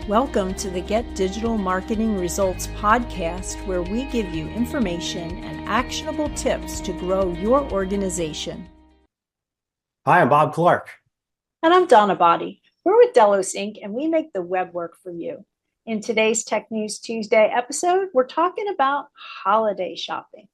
Welcome to the Get Digital Marketing Results podcast, where we give you information and actionable tips to grow your organization. Hi, I'm Bob Clark. And I'm Donna Body. We're with Delos Inc., and we make the web work for you. In today's Tech News Tuesday episode, we're talking about holiday shopping.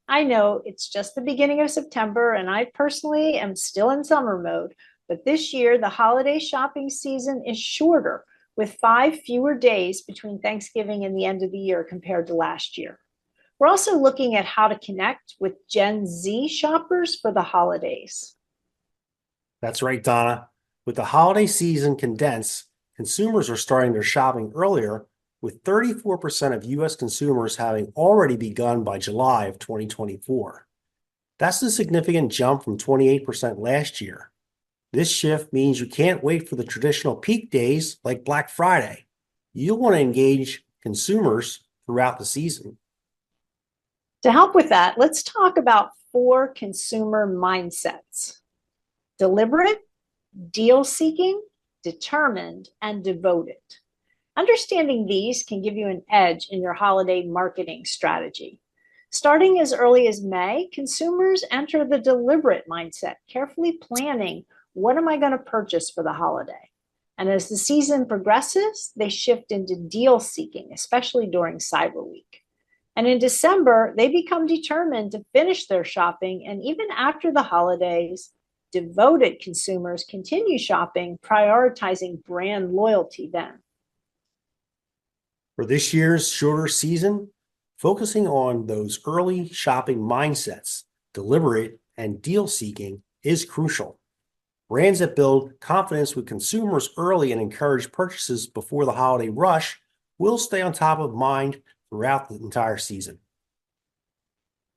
I know it's just the beginning of September, and I personally am still in summer mode, but this year the holiday shopping season is shorter, with 5 fewer days between Thanksgiving and the end of the year compared to last year. We're also looking at how to connect with Gen Z shoppers for the holidays. That's right, Donna. With the holiday season condensed, consumers are starting their shopping earlier, with 34% of U.S. consumers having already begun by July of 2024. That's a significant jump from 28% last year. This shift means you can't wait for the traditional peak days like Black Friday. You'll want to engage consumers throughout the season. To help with that, let's talk about 4 consumer mindsets: deliberate, deal-seeking, determined, and devoted. Understanding these can give you an edge in your holiday marketing strategy. Starting as early as May, consumers enter the deliberate mindset, carefully planning, what am I going to purchase for the holiday? And as the season progresses, they shift into deal seeking, especially during Cyber Week. And in December, they become determined to finish their shopping. And even after the holidays, devoted consumers continue shopping, prioritizing brand loyalty then. For this year's shorter season, focusing on those early shopping mindsets, deliberate and deal seeking, is crucial. Brands that build confidence with consumers early and encourage purchases before the holiday rush will stay on top of mind throughout the entire season.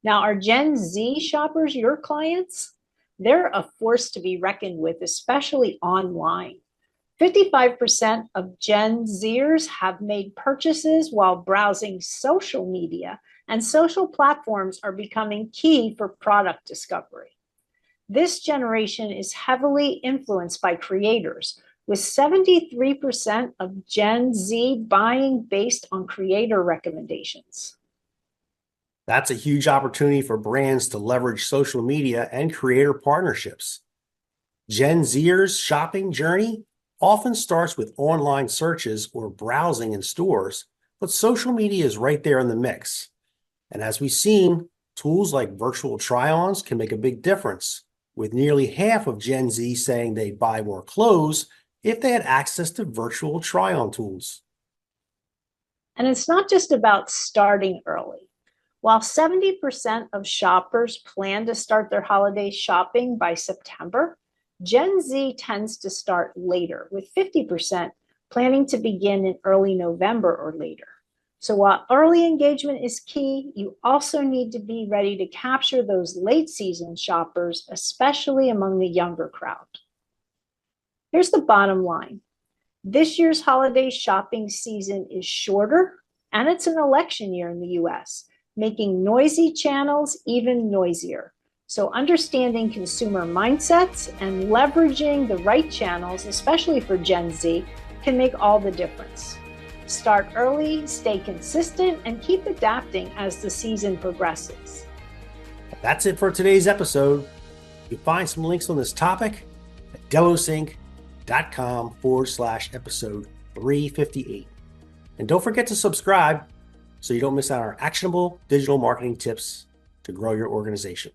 Now, are Gen Z shoppers your clients? They're a force to be reckoned with, especially online. 55% of Gen Zers have made purchases while browsing social media, and social platforms are becoming key for product discovery. This generation is heavily influenced by creators, with 73% of Gen Z buying based on creator recommendations. That's a huge opportunity for brands to leverage social media and creator partnerships. Gen Zers' shopping journey often starts with online searches or browsing in stores, but social media is right there in the mix. And as we've seen, tools like virtual try-ons can make a big difference, with nearly half of Gen Z saying they'd buy more clothes if they had access to virtual try-on tools. And it's not just about starting early. While 70% of shoppers plan to start their holiday shopping by September, Gen Z tends to start later, with 50% planning to begin in early November or later. So while early engagement is key, you also need to be ready to capture those late season shoppers, especially among the younger crowd. Here's the bottom line. This year's holiday shopping season is shorter, and it's an election year in the US, making noisy channels even noisier. So understanding consumer mindsets and leveraging the right channels, especially for Gen Z, can make all the difference. Start early, stay consistent, and keep adapting as the season progresses. That's it for today's episode. You can find some links on this topic at delosinc.com/episode 358. And don't forget to subscribe so you don't miss out on our actionable digital marketing tips to grow your organization.